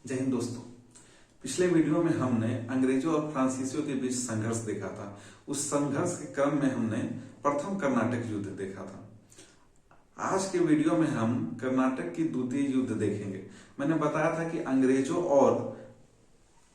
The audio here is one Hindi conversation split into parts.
जय हिंद दोस्तों। पिछले वीडियो में हमने अंग्रेजों और फ्रांसीसियों के बीच संघर्ष देखा था। उस संघर्ष के क्रम में हमने प्रथम कर्नाटक युद्ध देखा था। आज के वीडियो में हम कर्नाटक की द्वितीय युद्ध देखेंगे। मैंने बताया था कि अंग्रेजों और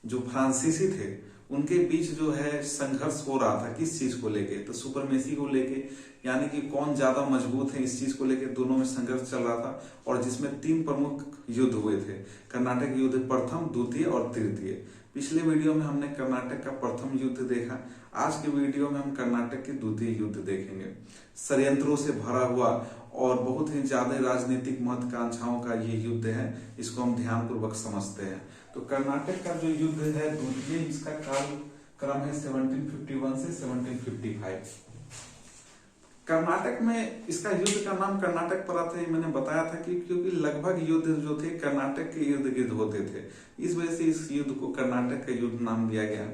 जो फ्रांसीसी थे उनके बीच जो है संघर्ष हो रहा था। किस चीज को लेके? तो सुपरमेसी को लेके, यानी कि कौन ज्यादा मजबूत है, इस चीज को लेके दोनों में संघर्ष चल रहा था। और जिसमें तीन प्रमुख युद्ध हुए थे, कर्नाटक युद्ध प्रथम, द्वितीय और तृतीय। पिछले वीडियो में हमने कर्नाटक का प्रथम युद्ध देखा। आज के वीडियो में हम कर्नाटक की द्वितीय युद्ध देखेंगे। षड्यंत्रों से भरा हुआ और बहुत ही ज्यादा राजनीतिक महत्वाकांक्षाओं का ये युद्ध है। इसको हम ध्यानपूर्वक समझते हैं। तो कर्नाटक का जो युद्ध है द्वितीय, इसका काल क्रम है 1751 से 1755। कर्नाटक में इसका युद्ध का नाम कर्नाटक पड़ा था, मैंने बताया था कि क्योंकि लगभग युद्ध जो थे कर्नाटक के इर्द गिर्द होते थे। इस वजह से इस युद्ध को कर्नाटक का युद्ध नाम दिया गया।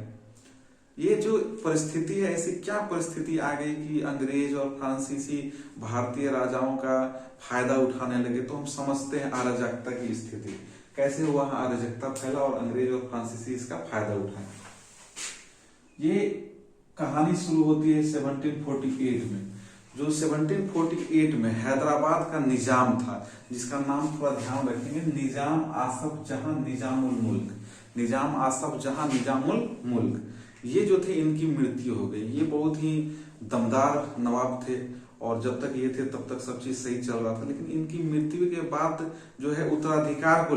ये जो परिस्थिति है, ऐसी क्या परिस्थिति आ गई कि अंग्रेज और फ्रांसीसी भारतीय राजाओं का फायदा उठाने लगे? तो हम समझते हैं अराजकता की स्थिति कैसे हुआ, अराजकता फैला और अंग्रेज और फ्रांसीसी इसका फायदा उठाए। ये कहानी शुरू होती है 1748 में। जो 1748 में हैदराबाद का निजाम था, जिसका नाम थोड़ा ध्यान रखेंगे, निजाम आसफ जहां निजामुल मुल्क। निजाम आसफ जहां निजामुल मुल्क, ये जो थे इनकी मृत्यु हो गई। ये बहुत ही दमदार नवाब थे और जब तक ये थे तब तक सब चीज सही चल रहा था। लेकिन इनकी मृत्यु के बाद जो है उत्तराधिकार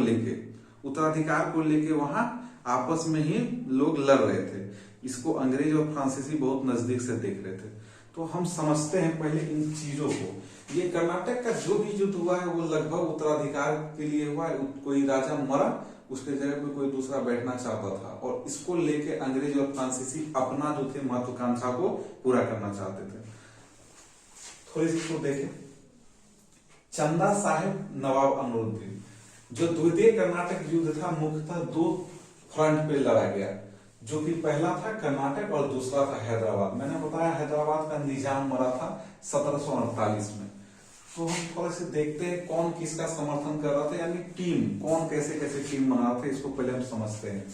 को लेके वहां आपस में ही लोग लड़ रहे थे। इसको अंग्रेज और फ्रांसीसी बहुत नजदीक से देख रहे थे। तो हम समझते हैं पहले इन चीजों को। ये कर्नाटक का जो भी युद्ध हुआ है वो लगभग उत्तराधिकार के लिए हुआ है। कोई राजा मरा, उसके जगह पे कोई दूसरा बैठना चाहता था और इसको लेके अंग्रेज और फ्रांसीसी अपना जो थे महत्वाकांक्षा को पूरा करना चाहते थे। थोड़ी सी इसको देखें। चंदा साहेब नवाब अमरुद्दीन, जो द्वितीय कर्नाटक युद्ध था, मुख्यतः दो फ्रंट पे लड़ा गया। जो कि पहला था कर्नाटक और दूसरा था हैदराबाद। मैंने बताया हैदराबाद का निजाम मरा था 1748 में। तो हम थोड़ा से देखते हैं कौन किसका समर्थन कर रहा था, यानी टीम कौन कैसे कैसे टीम बना रहा था, इसको पहले हम समझते हैं।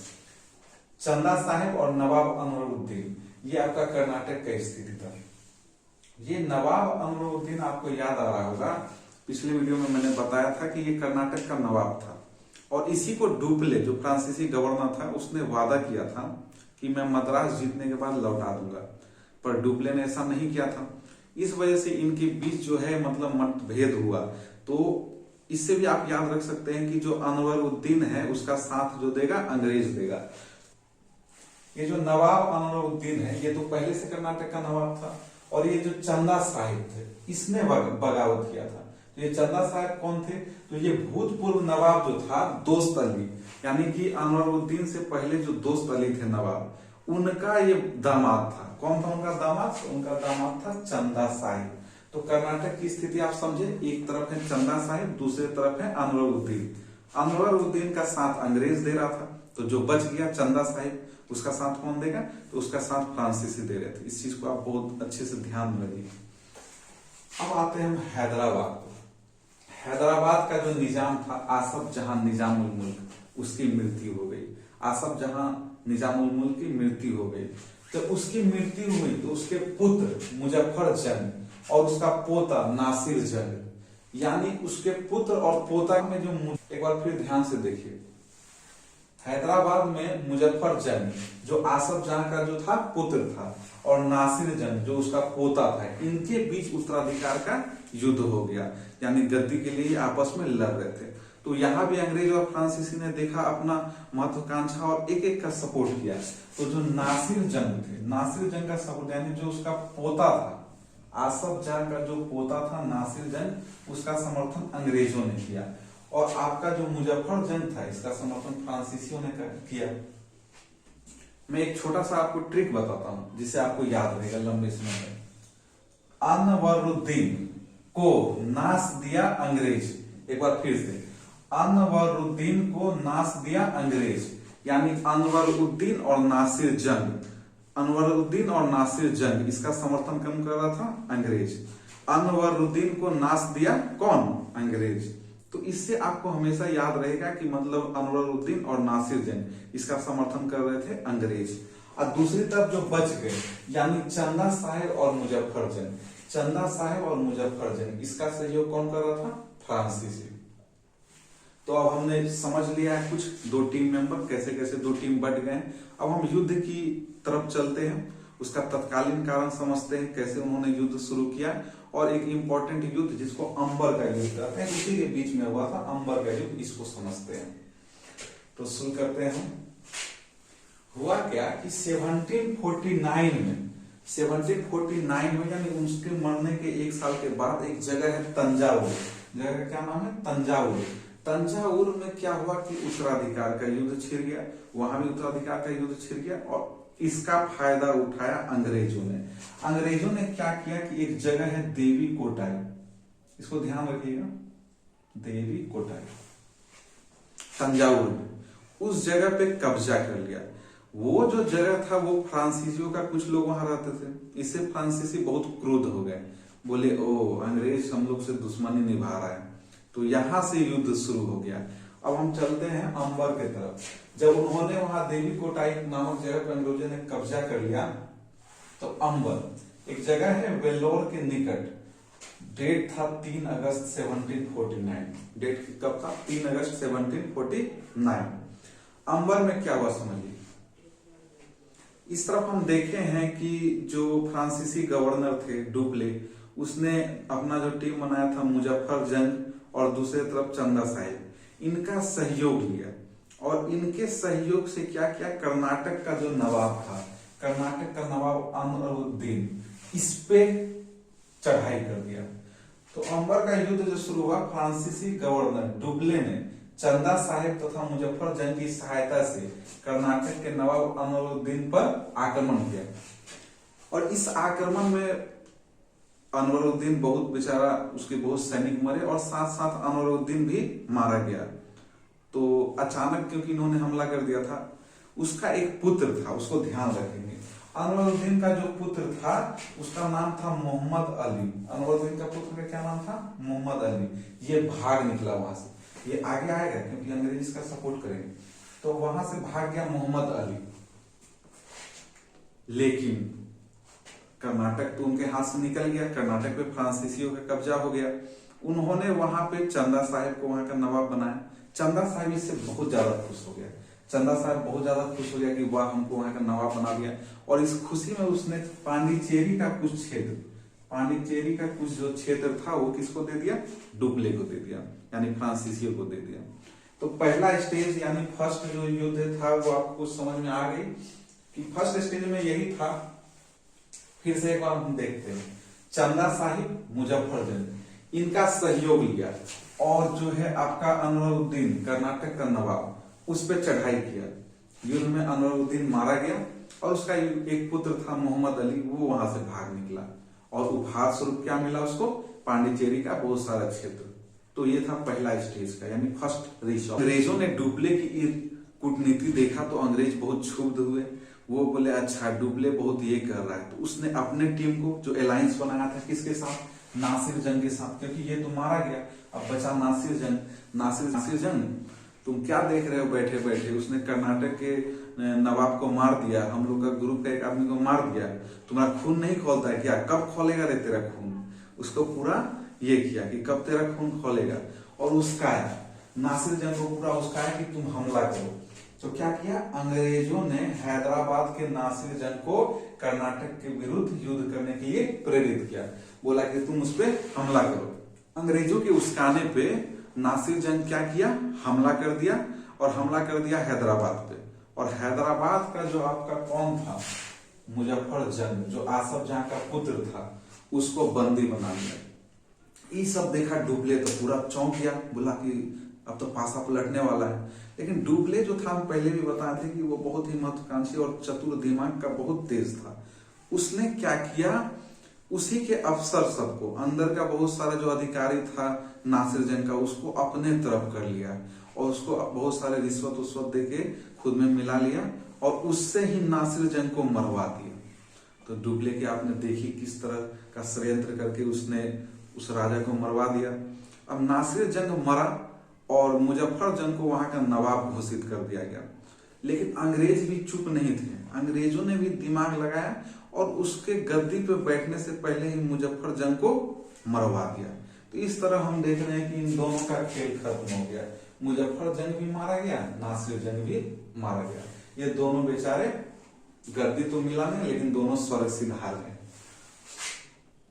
चंदा साहेब और नवाब अमरुद्दीन, ये आपका कर्नाटक का स्थिति था। ये नवाब अमरुद्दीन आपको याद आ रहा होगा, पिछले वीडियो में मैंने बताया था कि ये कर्नाटक का नवाब था और इसी को डुप्ले, जो फ्रांसीसी गवर्नर था, उसने वादा किया था कि मैं मद्रास जीतने के बाद लौटा दूंगा, पर डुप्ले ने ऐसा नहीं किया था। इस वजह से इनके बीच जो है मतलब मतभेद हुआ। तो इससे भी आप याद रख सकते हैं कि जो अनवरुद्दीन है उसका साथ जो देगा अंग्रेज देगा। ये जो नवाब अनवरुद्दीन है ये तो पहले से कर्नाटक का नवाब था और ये जो चंदा साहिब थे इसने बगावत किया था। तो ये चंदा साहिब कौन थे? तो ये भूतपूर्व नवाब जो था दोस्त अली, यानी कि अनवरुद्दीन से पहले जो दोस्त अली थे नवाब, उनका ये दामाद था। कौन था उनका दामाद? उनका दामाद था चंदा साहिब। तो कर्नाटक की स्थिति आप समझे, एक तरफ है चंदा साहिब, दूसरे तरफ है अनवरुद्दीन। अनवरुद्दीन का साथ अंग्रेज दे रहा था, तो जो बच गया चंदा साहिब, उसका साथ कौन देगा? तो उसका साथ फ्रांसीसी दे रहे थे। इस चीज को आप बहुत अच्छे से ध्यान में रखिए। अब आते हैं हम हैदराबाद को। हैदराबाद का जो निजाम था आसफ जहां निजामुल मुल्क, उसकी मृत्यु हो गई। आसफ जहां निजामुल मुल्क की मृत्यु हो गई। जब उसकी मृत्यु हुई तो उसके पुत्र मुजफ्फर जंग और उसका पोता नासिर जंग, यानी उसके पुत्र और पोता में जो, एक बार फिर ध्यान से देखिए, हैदराबाद में मुजफ्फर जंग जो आसफ जहां का जो था पुत्र था और नासिर जंग जो उसका पोता था, इनके बीच उत्तराधिकार का युद्ध हो गया, यानी गद्दी के लिए आपस में लड़ रहे थे। तो यहाँ भी अंग्रेज और फ्रांसीसी ने देखा अपना महत्वाकांक्षा और एक एक का सपोर्ट किया। तो जो नासिर जंग थे, नासिर जंग का सपोर्ट, यानी जो उसका पोता था, आसफ जंग का जो पोता था नासिर जंग, उसका समर्थन अंग्रेजों ने किया। और आपका जो मुजफ्फर जंग था इसका समर्थन फ्रांसीसियों ने किया। मैं एक छोटा सा आपको ट्रिक बताता हूं जिससे आपको याद रहेगा लंबे समय में। अनवरुद्दीन को नाश दिया अंग्रेज। एक बार फिर से, अनवरुद्दीन को नाश दिया अंग्रेज, यानी अनवरुद्दीन और नासिर जंग, अनवरुद्दीन और नासिर जंग इसका समर्थन कर रहा था अंग्रेज। अनवरुद्दीन को नाश दिया कौन? अंग्रेज। तो इससे आपको हमेशा याद रहेगा कि मतलब अनवरुद्दीन और नासिर जंग इसका समर्थन कर रहे थे अंग्रेज। और दूसरी तरफ जो बच गए यानी चंदा साहेब और मुजफ्फर जंग, चंदा साहेब और मुजफ्फर जंग, इसका सहयोग कौन कर रहा था? फ्रांसीसी। तो अब हमने समझ लिया है कुछ दो टीम मेंबर कैसे कैसे दो टीम बट गए। अब हम युद्ध की तरफ चलते हैं, उसका तत्कालीन कारण समझते हैं, कैसे उन्होंने युद्ध शुरू किया। और एक इंपॉर्टेंट युद्ध जिसको अंबर का युद्ध कहते हैं, उसी के बीच में हुआ था अंबर का युद्ध, इसको समझते हैं। तो शुरू करते हैं हम। हुआ क्या कि 1749 में यानी उसके मरने के एक साल के बाद एक जगह है तंजावुर, जगह का क्या नाम है? तंजावुर। तंजावुर में क्या हुआ कि उत्तराधिकार का युद्ध छिड़ गया, वहां भी उत्तराधिकार का युद्ध छिड़ गया और इसका फायदा उठाया अंग्रेजों ने। अंग्रेजों ने क्या किया कि एक जगह है देवी कोटाई, इसको ध्यान रखिएगा, देवी कोटाई तंजावुर में, उस जगह पे कब्जा कर लिया। वो जो जगह था वो फ्रांसीसियों का, कुछ लोग वहां रहते थे, इससे फ्रांसीसी बहुत क्रुद्ध हो गए, बोले ओ अंग्रेज हम लोग से दुश्मनी निभा रहा है। तो यहां से युद्ध शुरू हो गया। अब हम चलते हैं अंबर की तरफ। जब उन्होंने वहां देवी कोटाई नामक जगह पर अंग्रेजों ने कब्जा कर लिया, तो अंबर एक जगह है वेल्लोर के निकट, डेट था 3 अगस्त 1749। डेट कब था? 3 अगस्त 1749। अंबर में क्या हुआ समझिए। इस तरफ हम देखे हैं कि जो फ्रांसीसी गवर्नर थे डुप्ले, उसने अपना जो टीम बनाया था मुजफ्फर जंग और दूसरे तरफ चंदा साहिब, इनका सहयोग लिया। और इनके सहयोग से क्या किया, कर्नाटक का जो नवाब था, कर्नाटक का नवाब अनवरुद्दीन, इस पे चढ़ाई कर दिया। तो अंबर का युद्ध जो शुरू हुआ, फ्रांसीसी गवर्नर डुप्ले ने चंदा साहिब तथा मुजफ्फर जंग की सहायता से कर्नाटक के नवाब अनवरुद्दीन पर आक्रमण किया। और इस आक्रमण में अनवरुद्दीन बहुत बेचारा, उसके बहुत सैनिक मरे और साथ साथ अनवरुद्दीन भी मारा गया। तो अचानक क्योंकि इन्होंने हमला कर दिया था, उसका एक पुत्र था, उसको ध्यान रखेंगे। अनवरुद्दीन का जो पुत्र था उसका नाम था मोहम्मद अली। अनवरुद्दीन का पुत्र का क्या नाम था? मोहम्मद अली। ये भाग निकला वहां से, ये आगे आएगा क्योंकि अंग्रेज इसका सपोर्ट करेंगे। तो वहां से भाग गया मोहम्मद अली, लेकिन कर्नाटक तो उनके हाथ से निकल गया, कर्नाटक पे फ्रांसीसियों का कब्जा हो गया। उन्होंने वहां पे चंदा साहिब को वहां का नवाब बनाया। चंदा साहिब इससे बहुत ज्यादा खुश हो गया, चंदा साहब बहुत ज्यादा खुश हो गया कि वाह हमको वहां का नवाब बना दिया। और इस खुशी में उसने पांडिचेरी का कुछ क्षेत्र, पांडिचेरी का कुछ जो क्षेत्र था वो किसको दे दिया? डुप्ले को दे दिया, यानी फ्रांसीसियों को दे दिया। तो पहला स्टेज यानी फर्स्ट जो युद्ध था वो आपको समझ में आ गई कि फर्स्ट स्टेज में यही था। फिर से एक बार हम देखते हैं, चंदा साहिब मुजफ्फर जंग, इनका सहयोग लिया और जो है आपका अनवरुद्दीन कर्नाटक का नवाब, उस पर चढ़ाई किया। युद्ध में अनवरुद्दीन मारा गया और उसका एक पुत्र था मोहम्मद अली, वो वहां से भाग निकला और उपहार स्वरूप क्या मिला उसको? पांडिचेरी का बहुत सारा क्षेत्र। तो ये था पहला स्टेज का, यानी फर्स्ट रीच। अंग्रेजों ने डुप्ले की कूटनीति देखा तो अंग्रेज बहुत क्षुब्ध हुए। वो बोले अच्छा डुप्ले बहुत ये कर रहा है। तो उसने अपने टीम को जो अलायंस बनाया था किसके साथ? नासिर जंग के साथ, क्योंकि ये तो मारा गया, अब बचा नासिर जंग। नासिर जंग तुम क्या देख रहे हो बैठे बैठे? उसने कर्नाटक के नवाब को मार दिया, हम लोग का ग्रुप का एक आदमी को मार दिया, तुम्हारा खून नहीं खोलता है क्या? कब खोलेगा रे तेरा खून? उसको पूरा ये किया कि कब तेरा खून खोलेगा। और उसका नासिर जंग को पूरा उसका है कि तुम हमला करो। तो क्या किया? अंग्रेजों ने हैदराबाद के नासिर जंग को कर्नाटक के विरुद्ध युद्ध करने के लिए प्रेरित किया, बोला कि तुम उस पर हमला करो। अंग्रेजों के उस्काने पे नासिर जंग क्या किया? हमला कर दिया, और हमला कर दिया हैदराबाद पे। और हैदराबाद का जो आपका कौन था? मुजफ्फर जंग, जो आसफ जहां का पुत्र था, उसको बंदी बना लिया। ये सब देखा डुप्ले तो पूरा चौंक गया, बोला कि अब तो पासा पलटने वाला है। लेकिन डुप्ले जो था, हम पहले भी बताए थे कि वो बहुत ही महत्वाकांक्षी और चतुर दिमाग का बहुत तेज था। उसने क्या किया? उसी के अफसर सबको, अंदर का बहुत सारा जो अधिकारी था नासिर जंग का, उसको अपने तरफ कर लिया और उसको बहुत सारे रिश्वत उश्वत देके खुद में मिला लिया और उससे ही नासिर जंग को मरवा दिया। तो डुप्ले की आपने देखी किस तरह का षड्यंत्र करके उसने उस राजा को मरवा दिया। अब नासिर जंग मरा और मुजफ्फर जंग को वहां का नवाब घोषित कर दिया गया। लेकिन अंग्रेज भी चुप नहीं थे, अंग्रेजों ने भी दिमाग लगाया और उसके गद्दी पे बैठने से पहले ही मुजफ्फर जंग को मरवा दिया। तो इस तरह हम देख रहे हैं कि इन दोनों का खेल खत्म हो गया, मुजफ्फर जंग भी मारा गया, नासिर जंग भी मारा गया। ये दोनों बेचारे गद्दी तो मिला नहीं, लेकिन दोनों स्वर्ग सिधार हैं।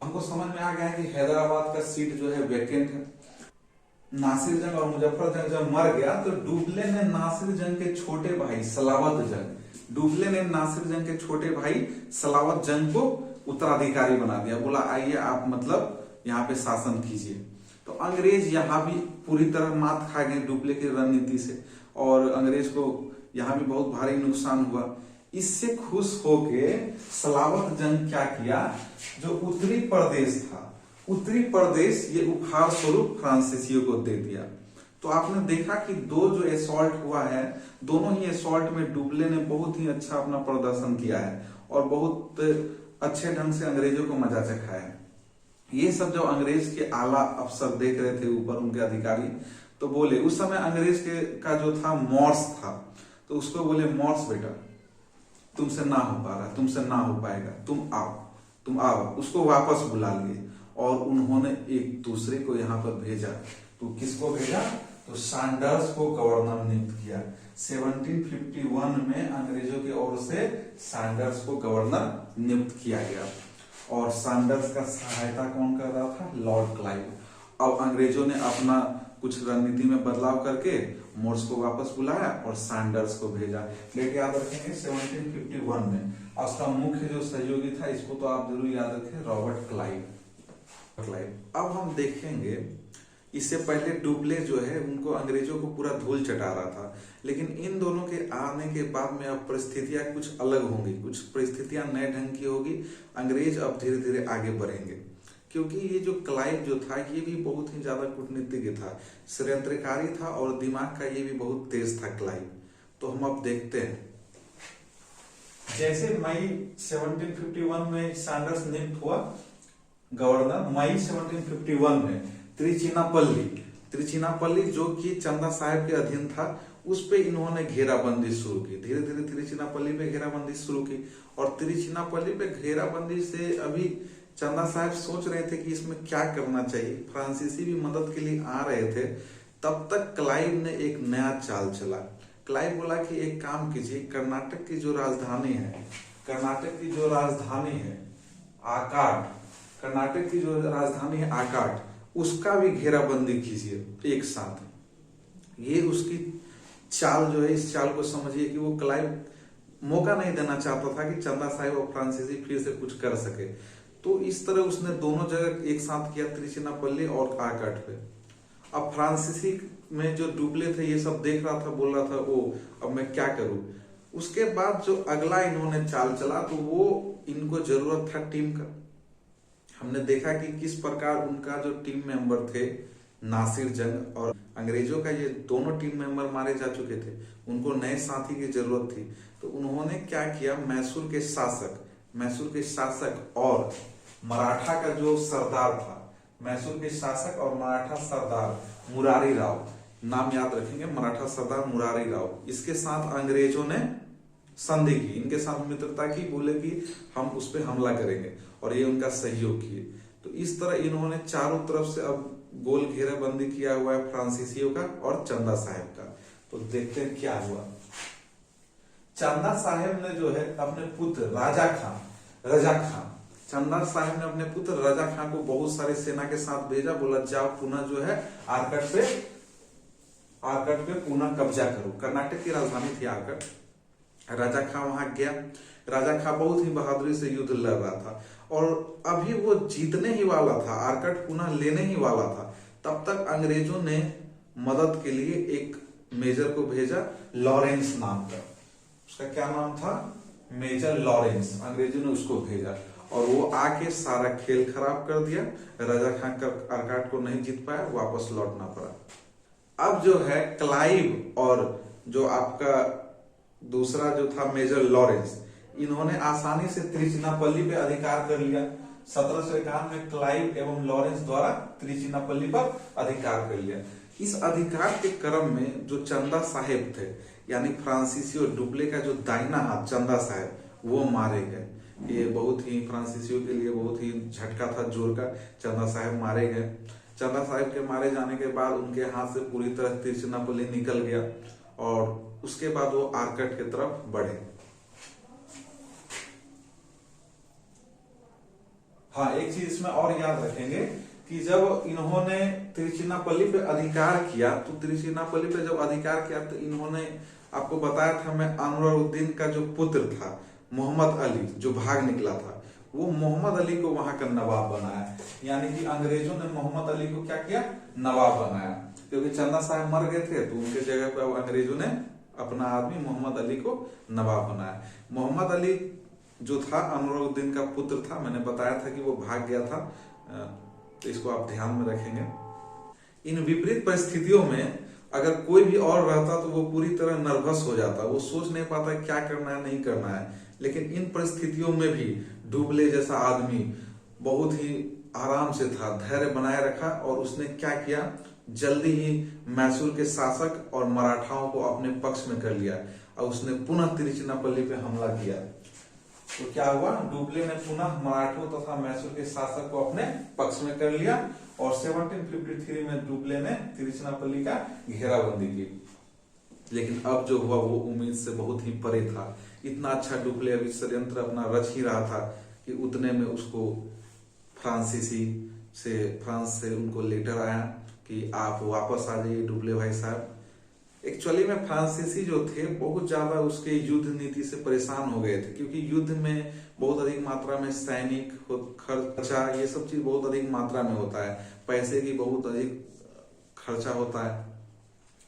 हमको समझ में आ गया है कि हैदराबाद का सीट जो है वैकेंट है। नासिर जंग और मुजफ्फर जंग जब मर गया तो डुबले ने नासिर जंग के छोटे भाई सलावत जंग को उत्तराधिकारी बना दिया। बोला आइए आप मतलब यहाँ पे शासन कीजिए। तो अंग्रेज यहाँ भी पूरी तरह मात खा गए डुबले की रणनीति से, और अंग्रेज को यहाँ भी बहुत भारी नुकसान हुआ। इससे खुश होके सलावत जंग क्या किया, जो उत्तरी प्रदेश था, उत्तरी प्रदेश ये उपहार स्वरूप फ्रांसीसियों को दे दिया। तो आपने देखा कि दो जो असॉल्ट हुआ है, दोनों ही असॉल्ट में डुबले ने बहुत ही अच्छा अपना प्रदर्शन किया है और बहुत अच्छे ढंग से अंग्रेजों को मजा चखाया है। ये सब जब अंग्रेज के आला अफसर देख रहे थे ऊपर उनके अधिकारी, तो बोले, उस समय अंग्रेज का जो था मॉर्स था, तो उसको बोले मॉर्स बेटा तुमसे ना हो पा रहा, तुमसे ना हो पाएगा, तुम आओ। उसको वापस बुला लिए और उन्होंने एक दूसरे को यहाँ पर भेजा। तो किसको भेजा, तो सैंडर्स को गवर्नर नियुक्त किया। 1751 में अंग्रेजों की ओर से सैंडर्स को गवर्नर नियुक्त किया गया और सैंडर्स का सहायता कौन कर रहा था, लॉर्ड क्लाइव। अब अंग्रेजों ने अपना कुछ रणनीति में बदलाव करके मोर्स को वापस बुलाया और सैंडर्स को भेजा। डेट याद रखेंगे 1751 में। और उसका मुख्य जो सहयोगी था, इसको तो आप जरूर याद रखें, रॉबर्ट क्लाइव। अब हम देखेंगे, इससे पहले डुबले जो है उनको अंग्रेजों को पूरा धूल चटा रहा था, लेकिन इन दोनों के आने के बाद में अब परिस्थितियां कुछ अलग होंगी, कुछ परिस्थितियां नए ढंग की होगी। अंग्रेज अब धीरे धीरे आगे बढ़ेंगे, क्योंकि ये जो क्लाइव जो था ये भी बहुत ही ज्यादा कूटनीतिज्ञ था, षड्यंत्रकारी था और दिमाग का ये भी बहुत तेज था क्लाइव। तो हम अब देखते हैं, जैसे मई 1751 में सैंडर्स नियुक्त हुआ गवर्नर। मई 1751 में त्रिचिनापल्ली जो कि चंदा साहब के अधीन था, उस पे इन्होंने घेराबंदी शुरू की। धीरे धीरे त्रिचिनापल्ली पे घेराबंदी शुरू की और त्रिचिनापल्ली पे घेराबंदी से अभी चंदा साहब सोच रहे थे कि इसमें क्या करना चाहिए। फ्रांसीसी भी मदद के लिए आ रहे थे। तब तक क्लाइव ने एक नया चाल चला। क्लाइव बोला कि एक काम कीजिए, कर्नाटक की जो राजधानी है आकाट, उसका भी घेराबंदी कीजिए एक साथ। ये उसकी चाल जो है, इस चाल को समझिए कि वो क्लाइव मौका नहीं देना चाहता था कि चंदा साहब और फ्रांसीसी फिर से कुछ कर सके। तो इस तरह उसने दोनों जगह एक साथ किया, त्रिचिनापल्ली और आकाट पे। अब फ्रांसीसी में जो डुबले थे ये सब देख रहा था, बोल रहा था ओ अब मैं क्या करूं। उसके बाद जो अगला इन्होंने चाल चला, तो वो इनको जरूरत था टीम का। हमने देखा कि किस प्रकार उनका जो टीम मेंबर थे नासिर जंग और अंग्रेजों का, ये दोनों टीम मेंबर मारे जा चुके थे, उनको नए साथी की जरूरत थी। तो उन्होंने क्या किया, मैसूर के शासक और मराठा का जो सरदार था, मैसूर के शासक और मराठा सरदार मुरारी राव, नाम याद रखेंगे, मराठा सरदार मुरारी राव, इसके साथ अंग्रेजों ने संधि की, इनके साथ मित्रता की, बोले कि हम उस पर हमला करेंगे और ये उनका सहयोग किए। तो इस तरह इन्होंने चारों तरफ से अब गोल घेराबंदी किया हुआ है फ्रांसीसियों का और चंदा साहब का। तो देखते हैं क्या हुआ। चंदा साहब ने जो है अपने पुत्र चंदा साहब ने अपने पुत्र रजा खां को बहुत सारी सेना के साथ भेजा। बोला जाओ पुनः जो है आरकट पे पुनः कब्जा करो। कर्नाटक की राजधानी थी आरकट। राजा खां वहां गया। राजा खां बहुत ही बहादुरी से युद्ध लड़ रहा था और अभी वो जीतने ही वाला था, आरकट पुनः लेने ही वाला था। तब तक अंग्रेजों ने मदद के लिए एक मेजर को भेजा, लॉरेंस नाम का। उसका क्या नाम था, मेजर लॉरेंस। अंग्रेजों ने उसको भेजा और वो आके सारा खेल खराब कर दिया। राजा खां आरकट को नहीं जीत पाया, वापस लौटना पड़ा। अब जो है क्लाइव और जो आपका दूसरा जो था मेजर लॉरेंस, इन्होंने आसानी से त्रिचिनापल्ली पे अधिकार कर लिया। 1751 में क्लाइव एवं लॉरेंस द्वारा त्रिचिनापल्ली पर अधिकार कर लिया। इस अधिकार के क्रम में जो चंदा साहेब थे, यानी फ्रांसीसियो डुप्ले का जो दाहिना हाथ चंदा साहेब, वो मारे गए। ये बहुत ही फ्रांसीसियो के लिए बहुत ही झटका था, जोर का। चंदा साहेब मारे गए। चंदा साहेब के मारे जाने के बाद उनके हाथ से पूरी तरह तिरुचिनापल्ली निकल गया और उसके बाद वो आर्कट की तरफ बढ़े। हाँ, एक चीज इसमें और याद रखेंगे कि जब इन्होंने तिरुचिनापल्ली पे अधिकार किया, तो तिरुचिनापल्ली पे जब अधिकार किया तो इन्होंने, आपको बताया था मैं, अनवरुद्दीन का जो पुत्र था मोहम्मद अली, जो भाग निकला था, वो मोहम्मद अली को वहां का नवाब बनाया। यानी कि अंग्रेजों ने मोहम्मद अली को क्या किया, नवाब बनाया। क्योंकि चंदा साहब मर गए थे तो उनके जगह पर अंग्रेजों ने अपना आदमी मोहम्मद अली को नवाब बनाया। मोहम्मद अली जो था अनवरुद्दीन का पुत्र था, मैंने बताया था कि वो भाग गया था, तो इसको आप ध्यान में रखेंगे। इन विपरीत परिस्थितियों में अगर कोई भी और रहता तो वो पूरी तरह नर्वस हो जाता, वो सोच नहीं पाता क्या करना है नहीं करना है। लेकिन इन परिस्थितियों में भी डुप्ले जैसा आदमी बहुत ही आराम से था, धैर्य बनाए रखा और उसने क्या किया, जल्दी ही मैसूर के शासक और मराठाओं को अपने पक्ष में कर लिया और उसने पुनः तिरुचिनापल्ली पे हमला किया। तो क्या हुआ, डुप्ले ने पुनः मराठों तथा मैसूर के शासक को अपने पक्ष में कर लिया और 1753 में डुप्ले ने तिरुचिनापल्ली का घेराबंदी की। लेकिन अब जो हुआ वो उम्मीद से बहुत ही परे था। इतना अच्छा डुप्ले अभी षड्यंत्र अपना रच ही रहा था कि उतने में उसको फ्रांस से उनको लेटर आया कि आप वापस आ जाइए डुप्ले भाई साहब। एक्चुअली में फ्रांसीसी जो थे बहुत ज्यादा उसके युद्ध नीति से परेशान हो गए थे, क्योंकि युद्ध में बहुत अधिक मात्रा में सैनिक खर्चा, ये सब चीज बहुत अधिक मात्रा में होता है, पैसे की बहुत अधिक खर्चा होता है।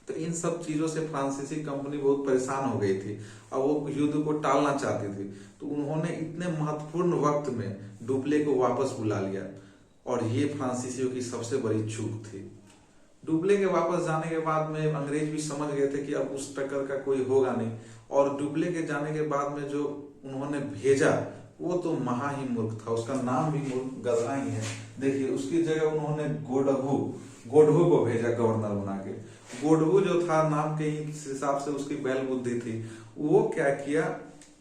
तो इन सब चीजों से फ्रांसीसी कंपनी बहुत परेशान हो गई थी और वो युद्ध को टालना चाहती थी। तो उन्होंने इतने महत्वपूर्ण वक्त में डुप्ले को वापस बुला लिया और ये फ्रांसीसियों की सबसे बड़ी चूक थी। डुप्ले के वापस जाने के बाद में अंग्रेज भी समझ गए थे कि अब उस टक्कर का कोई होगा नहीं, और डुप्ले के जाने के बाद में जो उन्होंने भेजा वो तो महा ही मूर्ख था, उसका नाम भी मूर्ख गधा ही है। देखिए, उसकी जगह उन्होंने गोडहू को भेजा गवर्नर बना के। गोडहू जो था नाम के ही हिसाब से उसकी बैल बुद्धि थी। वो क्या किया,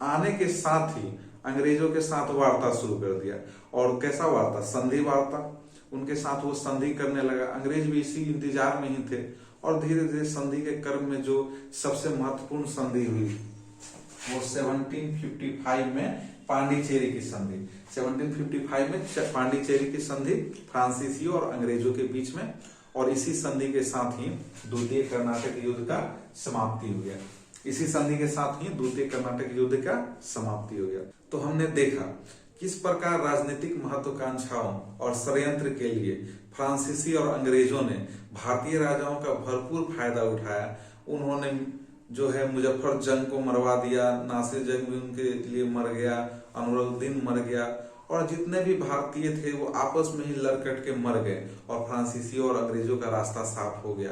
आने के साथ ही अंग्रेजों के साथ वार्ता शुरू कर दिया। और कैसा वार्ता, संधि वार्ता। उनके साथ वो संधि करने लगा। अंग्रेज भी इसी इंतजार में ही थे और धीरे धीरे संधि के क्रम में जो सबसे महत्वपूर्ण संधि हुई वो 1755 में पांडिचेरी की संधि। 1755 में पांडिचेरी की संधि फ्रांसीसियों और अंग्रेजों के बीच में, और इसी संधि के साथ ही द्वितीय कर्नाटक युद्ध का समाप्ति हो गया। इसी संधि के साथ ही द्वितीय कर्नाटक युद्ध का समाप्ति हो गया। तो हमने देखा किस प्रकार राजनीतिक महत्वाकांक्षाओं और षड्यंत्र के लिए फ्रांसीसी और अंग्रेजों ने भारतीय राजाओं का भरपूर फायदा उठाया। उन्होंने जो है मुजफ्फर जंग को मरवा दिया, नासिर जंग भी उनके लिए मर गया, अनवरुद्दीन मर गया, और जितने भी भारतीय थे वो आपस में ही लड़कट के मर गए और फ्रांसीसियों और अंग्रेजों का रास्ता साफ हो गया।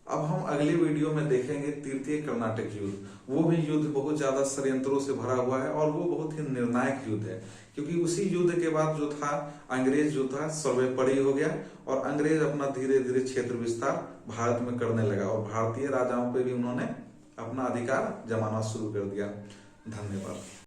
अब हम अगली वीडियो में देखेंगे तृतीय कर्नाटक युद्ध। वो भी युद्ध बहुत ज्यादा षड्यंत्रों से भरा हुआ है और वो बहुत ही निर्णायक युद्ध है, क्योंकि उसी युद्ध के बाद जो था अंग्रेज जो था सर्वोपरि हो गया और अंग्रेज अपना धीरे धीरे क्षेत्र विस्तार भारत में करने लगा और भारतीय राजाओं पे भी उन्होंने अपना अधिकार जमाना शुरू कर दिया। धन्यवाद।